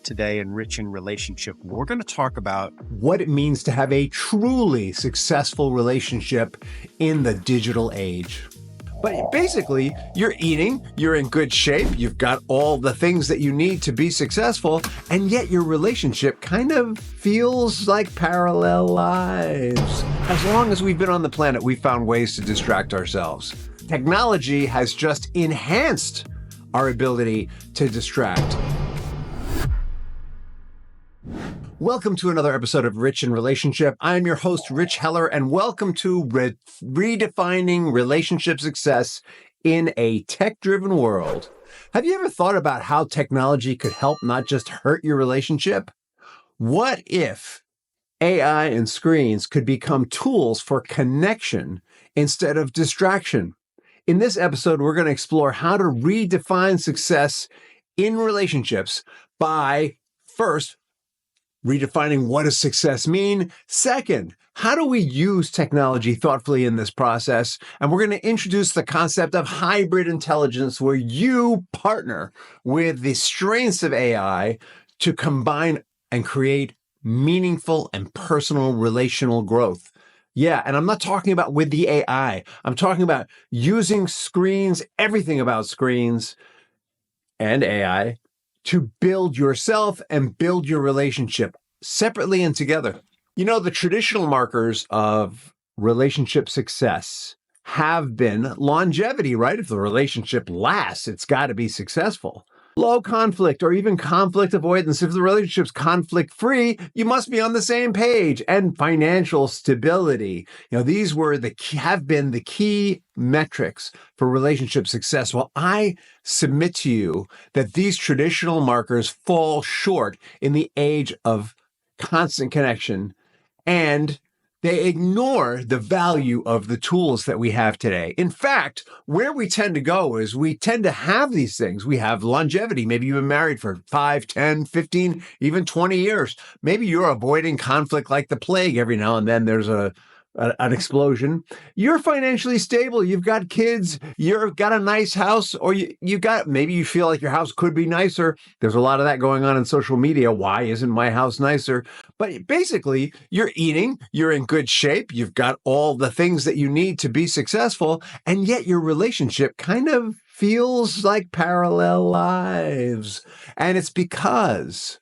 today in Rich in Relationship. We're going to talk about what it means to have a truly successful relationship in the digital age. But basically, you're eating, you're in good shape, you've got all the things that you need to be successful, and yet your relationship kind of feels like parallel lives. As long as we've been on the planet, we've found ways to distract ourselves. Technology has just enhanced our ability to distract. Welcome to another episode of Rich in Relationship. I'm your host, Rich Heller, and welcome to Redefining Relationship Success in a Tech-Driven World. Have you ever thought about how technology could help not just hurt your relationship? What if AI and screens could become tools for connection instead of distraction? In this episode, we're going to explore how to redefine success in relationships by, first, redefining what does success mean? Second, how do we use technology thoughtfully in this process? And we're going to introduce the concept of hybrid intelligence, where you partner with the strengths of AI to combine and create meaningful and personal relational growth. Yeah, and I'm not talking about with the AI. I'm talking about using screens, everything about screens and AI, to build yourself and build your relationship separately and together. You know, the traditional markers of relationship success have been longevity, right? If the relationship lasts, it's got to be successful. Low conflict or even conflict avoidance. If the relationship's conflict-free, you must be on the same page. And financial stability. You know, these have been the key metrics for relationship success. Well, I submit to you that these traditional markers fall short in the age of constant connection, and they ignore the value of the tools that we have today. In fact, where we tend to go is we tend to have these things. We have longevity. Maybe you've been married for 5, 10, 15, even 20 years. Maybe you're avoiding conflict like the plague. Every now and then there's an explosion. You're financially stable. You've got kids. You've got a nice house, or maybe you feel like your house could be nicer. There's a lot of that going on in social media. Why isn't my house nicer? But basically, you're eating, you're in good shape. You've got all the things that you need to be successful, and yet your relationship kind of feels like parallel lives. And it's because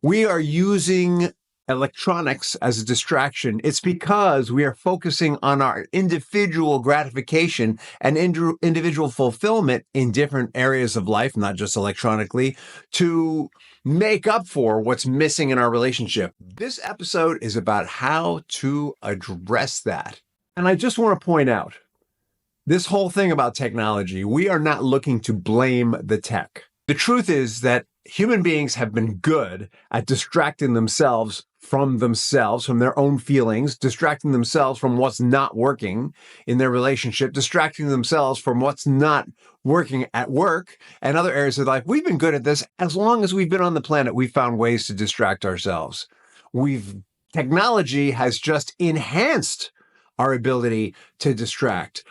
we are using electronics as a distraction. It's because we are focusing on our individual gratification and individual fulfillment in different areas of life, not just electronically, to make up for what's missing in our relationship. This episode is about how to address that. And I just want to point out, this whole thing about technology, we are not looking to blame the tech. The truth is that human beings have been good at distracting themselves, from their own feelings, distracting themselves from what's not working in their relationship, distracting themselves from what's not working at work and other areas of life. We've been good at this. As long as we've been on the planet, we've found ways to distract ourselves. Technology has just enhanced our ability to distract,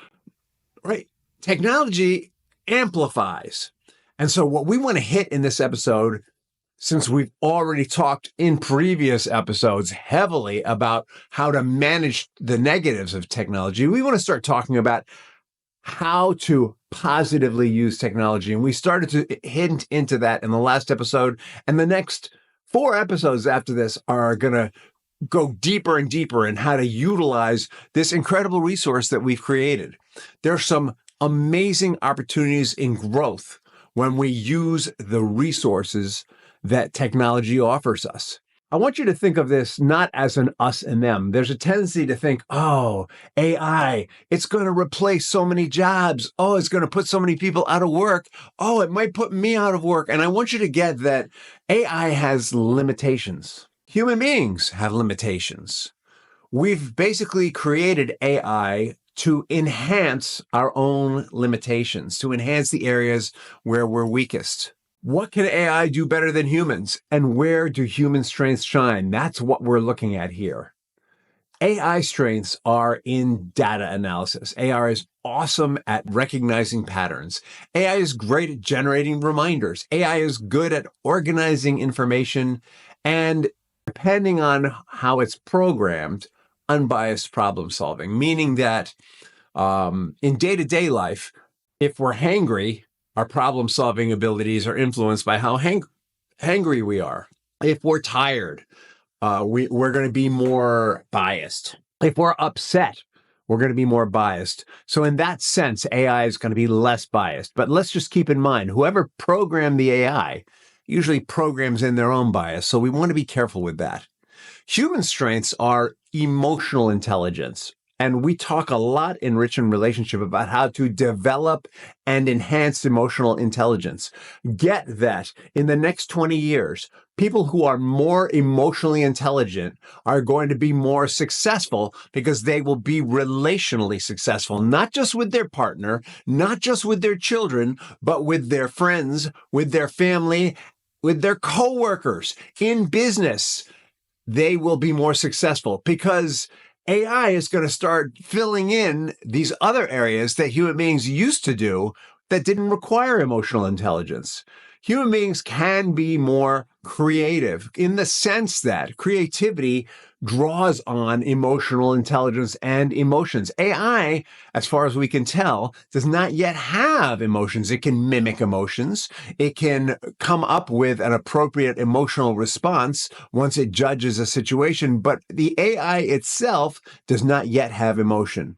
right? Technology amplifies. And so what we want to hit in this episode, since we've already talked in previous episodes heavily about how to manage the negatives of technology, we want to start talking about how to positively use technology. And we started to hint into that in the last episode. And the next 4 episodes after this are going to go deeper and deeper in how to utilize this incredible resource that we've created. There are some amazing opportunities in growth when we use the resources that technology offers us. I want you to think of this not as an us and them. There's a tendency to think, oh, AI, it's going to replace so many jobs. Oh, it's going to put so many people out of work. Oh, it might put me out of work. And I want you to get that AI has limitations. Human beings have limitations. We've basically created AI to enhance our own limitations, to enhance the areas where we're weakest. What can AI do better than humans? And where do human strengths shine? That's what we're looking at here. AI strengths are in data analysis. AI is awesome at recognizing patterns. AI is great at generating reminders. AI is good at organizing information and, depending on how it's programmed, unbiased problem solving, meaning that in day-to-day life, if we're hangry, our problem solving abilities are influenced by how hangry we are. If we're tired, we're going to be more biased. If we're upset, we're going to be more biased. So in that sense, AI is going to be less biased. But let's just keep in mind, whoever programmed the AI usually programs in their own bias. So we want to be careful with that. Human strengths are emotional intelligence. And we talk a lot in Rich in Relationship about how to develop and enhance emotional intelligence. Get that in the next 20 years, people who are more emotionally intelligent are going to be more successful because they will be relationally successful, not just with their partner, not just with their children, but with their friends, with their family, with their coworkers, in business. They will be more successful because AI is going to start filling in these other areas that human beings used to do that didn't require emotional intelligence. Human beings can be more creative in the sense that creativity draws on emotional intelligence and emotions. AI, as far as we can tell, does not yet have emotions. It can mimic emotions. It can come up with an appropriate emotional response once it judges a situation, but the AI itself does not yet have emotion.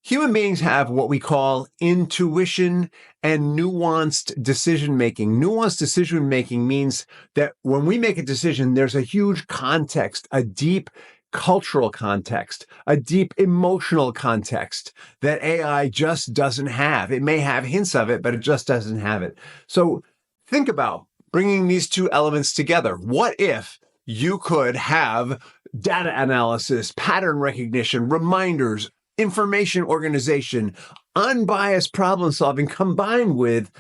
Human beings have what we call intuition and nuanced decision making. Nuanced decision making means that when we make a decision, there's a huge context, a deep cultural context, a deep emotional context that AI just doesn't have. It may have hints of it, but it just doesn't have it. So think about bringing these two elements together. What if you could have data analysis, pattern recognition, reminders, information organization, unbiased problem solving combined with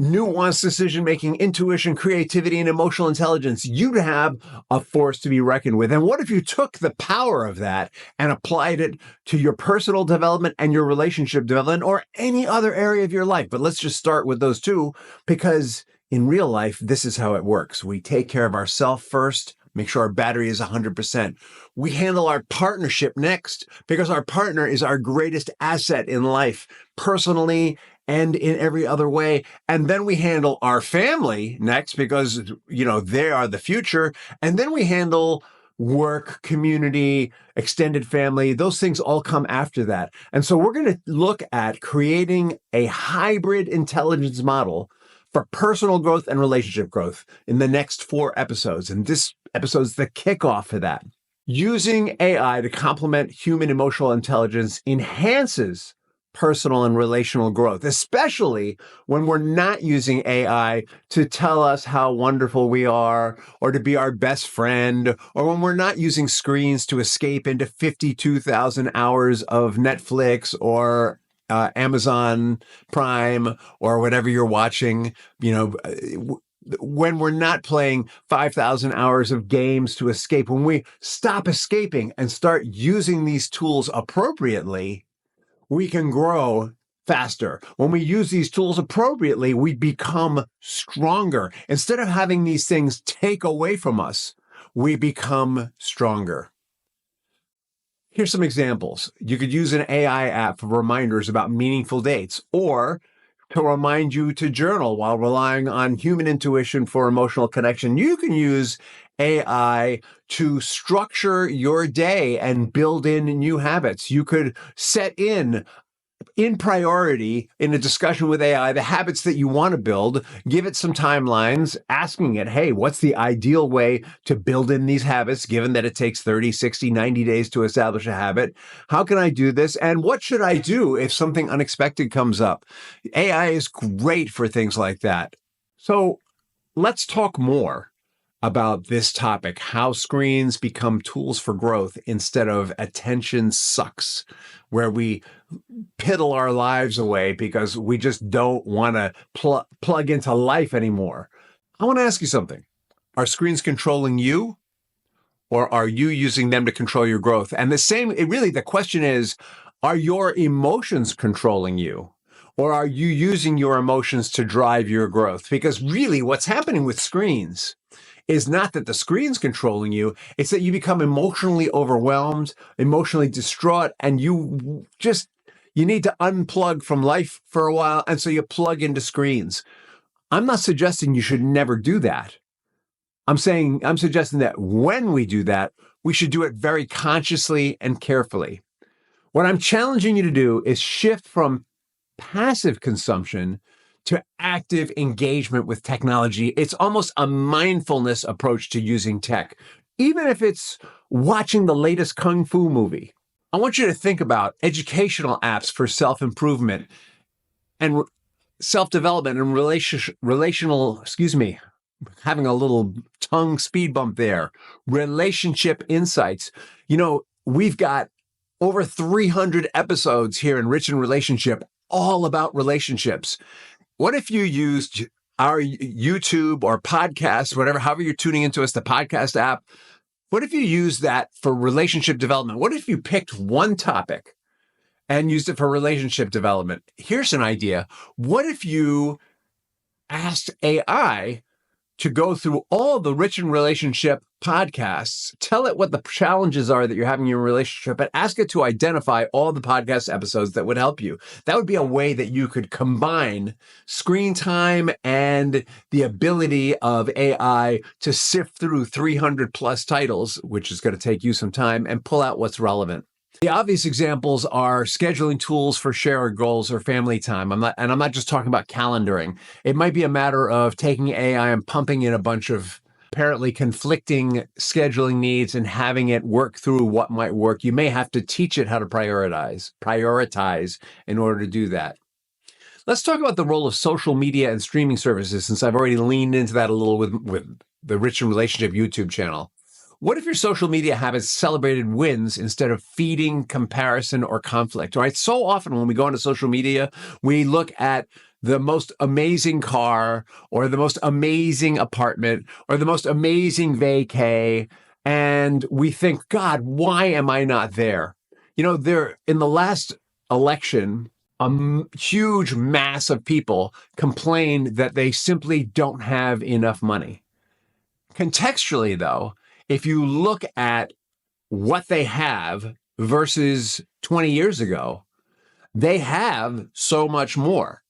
nuanced decision making, intuition, creativity, and emotional intelligence? You'd have a force to be reckoned with. And what if you took the power of that and applied it to your personal development and your relationship development or any other area of your life? But let's just start with those two, because in real life, this is how it works. We take care of ourselves first. Make sure our battery is 100%. We handle our partnership next because our partner is our greatest asset in life, personally and in every other way. And then we handle our family next because, they are the future. And then we handle work, community, extended family. Those things all come after that. And so we're going to look at creating a hybrid intelligence model for personal growth and relationship growth in the next 4 episodes. And this episode's the kickoff for that. Using AI to complement human emotional intelligence enhances personal and relational growth, especially when we're not using AI to tell us how wonderful we are or to be our best friend, or when we're not using screens to escape into 52,000 hours of Netflix or Amazon Prime or whatever you're watching, when we're not playing 5,000 hours of games to escape. When we stop escaping and start using these tools appropriately, we can grow faster. When we use these tools appropriately, we become stronger. Instead of having these things take away from us, we become stronger. Here's some examples. You could use an AI app for reminders about meaningful dates, or to remind you to journal while relying on human intuition for emotional connection. You can use AI to structure your day and build in new habits. You could set in priority in a discussion with AI the habits that you want to build, give it some timelines, asking it, hey, what's the ideal way to build in these habits, given that it takes 30, 60, 90 days to establish a habit? How can I do this? And what should I do if something unexpected comes up? AI is great for things like that. So let's talk more about this topic, how screens become tools for growth instead of attention sucks, where we piddle our lives away because we just don't want to plug into life anymore. I want to ask you something. Are screens controlling you, or are you using them to control your growth? And the question is, are your emotions controlling you? Or are you using your emotions to drive your growth? Because really what's happening with screens is not that the screen's controlling you, it's that you become emotionally overwhelmed, emotionally distraught, and you need to unplug from life for a while, and so you plug into screens. I'm not suggesting you should never do that. I'm suggesting that when we do that, we should do it very consciously and carefully. What I'm challenging you to do is shift from passive consumption to active engagement with technology. It's almost a mindfulness approach to using tech, even if it's watching the latest Kung Fu movie. I want you to think about educational apps for self-improvement and self-development and relational, having a little tongue speed bump there, relationship insights. We've got over 300 episodes here in Rich in Relationship, all about relationships. What if you used our YouTube or podcast, however you're tuning into us, the podcast app, what if you used that for relationship development? What if you picked one topic and used it for relationship development? Here's an idea. What if you asked AI to go through all the Rich in Relationship podcasts, tell it what the challenges are that you're having in your relationship, and ask it to identify all the podcast episodes that would help you? That would be a way that you could combine screen time and the ability of AI to sift through 300 plus titles, which is going to take you some time, and pull out what's relevant. The obvious examples are scheduling tools for shared goals or family time. I'm not just talking about calendaring. It might be a matter of taking AI and pumping in a bunch of apparently conflicting scheduling needs and having it work through what might work. You may have to teach it how to prioritize in order to do that. Let's talk about the role of social media and streaming services, since I've already leaned into that a little with the Rich in Relationship YouTube channel. What if your social media habits celebrated wins instead of feeding comparison or conflict? All right. So often when we go into social media, we look at the most amazing car or the most amazing apartment or the most amazing vacay, and we think, God, why am I not there? In the last election, a huge mass of people complained that they simply don't have enough money. Contextually, though, if you look at what they have versus 20 years ago, they have so much more.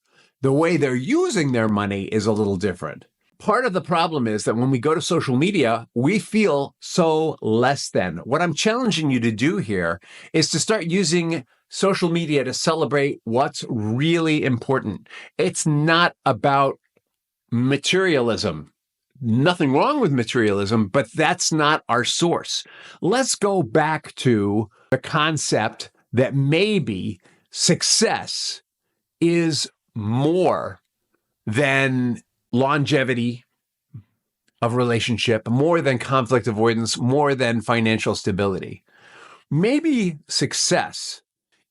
The way they're using their money is a little different. Part of the problem is that when we go to social media, we feel so less than. What I'm challenging you to do here is to start using social media to celebrate what's really important. It's not about materialism. Nothing wrong with materialism, but that's not our source. Let's go back to the concept that maybe success is more than longevity of relationship, more than conflict avoidance, more than financial stability. Maybe success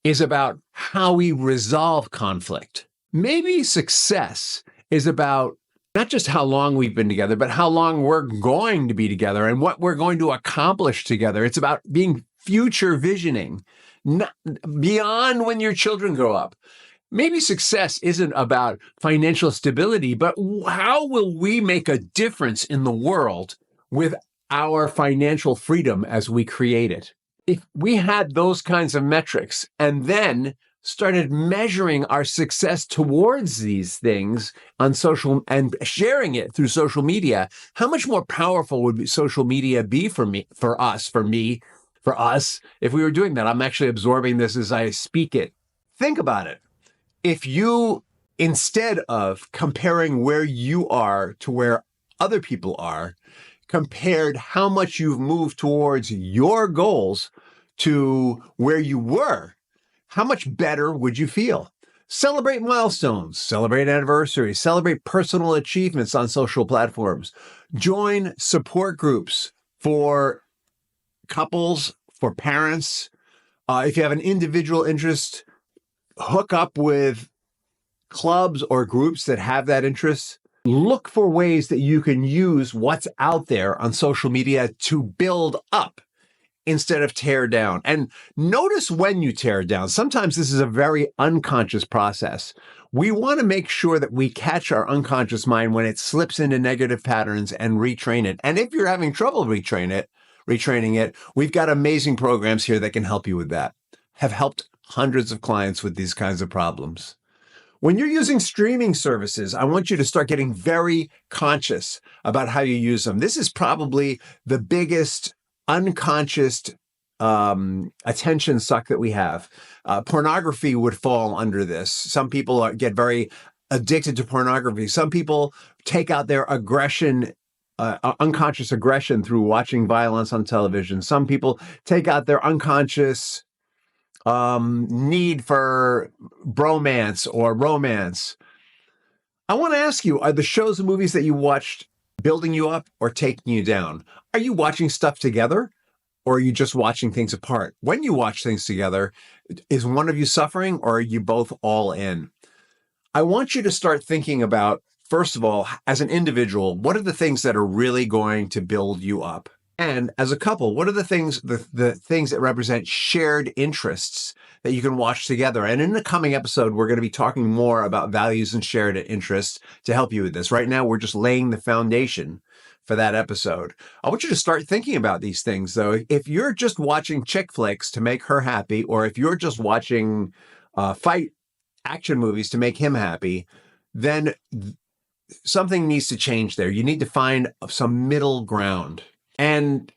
is about how we resolve conflict. Maybe success is about not just how long we've been together, but how long we're going to be together and what we're going to accomplish together. It's about being future visioning, not beyond when your children grow up. Maybe success isn't about financial stability, but how will we make a difference in the world with our financial freedom as we create it? If we had those kinds of metrics and then started measuring our success towards these things on social and sharing it through social media, how much more powerful would social media be for us, if we were doing that? I'm actually absorbing this as I speak it. Think about it. If you, instead of comparing where you are to where other people are, compared how much you've moved towards your goals to where you were, how much better would you feel? Celebrate milestones, celebrate anniversaries, celebrate personal achievements on social platforms. Join support groups for couples, for parents. If you have an individual interest, hook up with clubs or groups that have that interest. Look for ways that you can use what's out there on social media to build up instead of tear down. And notice when you tear down. Sometimes this is a very unconscious process. We want to make sure that we catch our unconscious mind when it slips into negative patterns and retrain it. And if you're having trouble retraining it, we've got amazing programs here that can help you with that. Have helped hundreds of clients with these kinds of problems. When you're using streaming services, I want you to start getting very conscious about how you use them. This is probably the biggest unconscious attention suck that we have. Pornography would fall under this. Some people get very addicted to pornography. Some people take out their aggression, unconscious aggression, through watching violence on television. Some people take out their unconscious need for bromance or romance. I want to ask you, are the shows and movies that you watched building you up or taking you down? Are you watching stuff together or are you just watching things apart? When you watch things together, is one of you suffering or are you both all in? I want you to start thinking about, first of all, as an individual, what are the things that are really going to build you up? And as a couple, what are the things that represent shared interests that you can watch together? And in the coming episode, we're going to be talking more about values and shared interests to help you with this. Right now, we're just laying the foundation for that episode. I want you to start thinking about these things, though. If you're just watching chick flicks to make her happy, or if you're just watching fight action movies to make him happy, then something needs to change there. You need to find some middle ground. And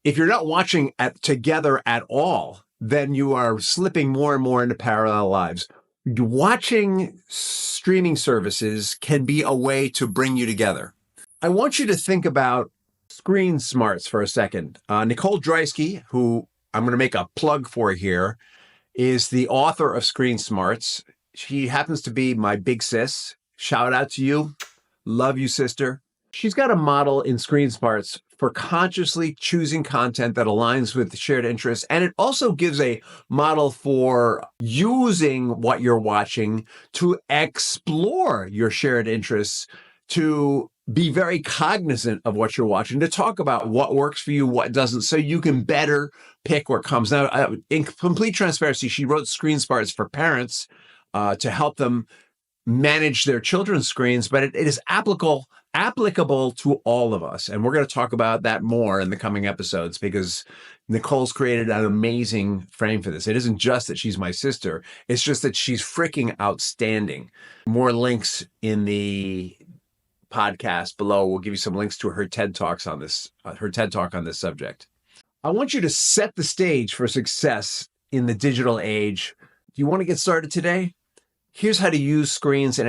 if you're not watching together at all, then you are slipping more and more into parallel lives. Watching streaming services can be a way to bring you together. I want you to think about screen smarts for a second. Nicole Dreisky, who I'm going to make a plug for here, is the author of Screen Smarts. She happens to be my big sis. Shout out to you. Love you, sister. She's got a model in Screen Smarts for consciously choosing content that aligns with shared interests. And it also gives a model for using what you're watching to explore your shared interests, to be very cognizant of what you're watching, to talk about what works for you, what doesn't, so you can better pick what comes. Now, in complete transparency, she wrote Screen Smarts for parents to help them manage their children's screens, but it is applicable to all of us. And we're going to talk about that more in the coming episodes, because Nicole's created an amazing frame for this. It isn't just that she's my sister. It's just that she's freaking outstanding. More links in the podcast below. We'll give you some links to her TED Talks on this, her TED Talk on this subject. I want you to set the stage for success in the digital age. Do you want to get started today? Here's how to use screens and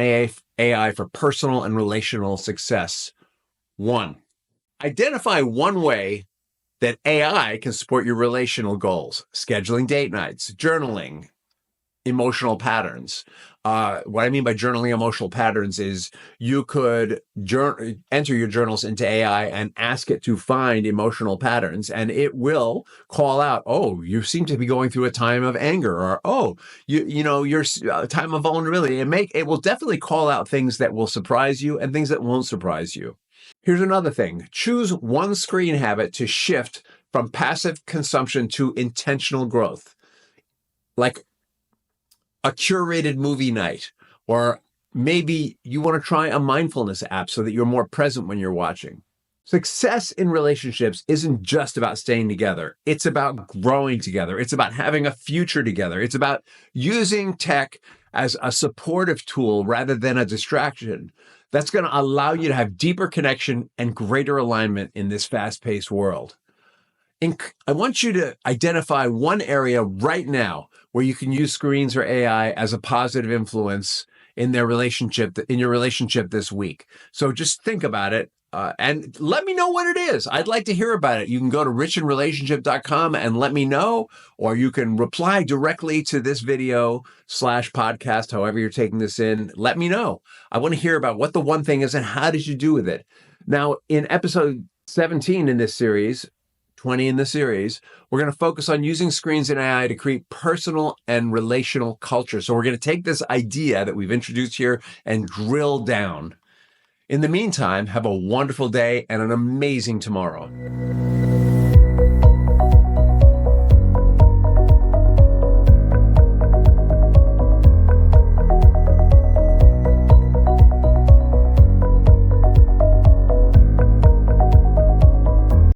AI for personal and relational success. 1, identify one way that AI can support your relational goals: scheduling date nights, journaling, emotional patterns. What I mean by journaling emotional patterns is you could enter your journals into AI and ask it to find emotional patterns, and it will call out, oh, you seem to be going through a time of anger, or oh, your time of vulnerability. It will definitely call out things that will surprise you and things that won't surprise you. Here's another thing. Choose one screen habit to shift from passive consumption to intentional growth. Like a curated movie night, or maybe you want to try a mindfulness app so that you're more present when you're watching. Success in relationships isn't just about staying together. It's about growing together. It's about having a future together. It's about using tech as a supportive tool rather than a distraction. That's going to allow you to have deeper connection and greater alignment in this fast-paced world. I want you to identify one area right now where you can use screens or AI as a positive influence in your relationship this week. So just think about it and let me know what it is. I'd like to hear about it. You can go to richinrelationship.com and let me know, or you can reply directly to this video /podcast, however you're taking this in. Let me know. I want to hear about what the one thing is and how did you do with it. Now, in episode 17 in this series, 20 in the series, we're going to focus on using screens and AI to create personal and relational culture. So we're going to take this idea that we've introduced here and drill down. In the meantime, have a wonderful day and an amazing tomorrow.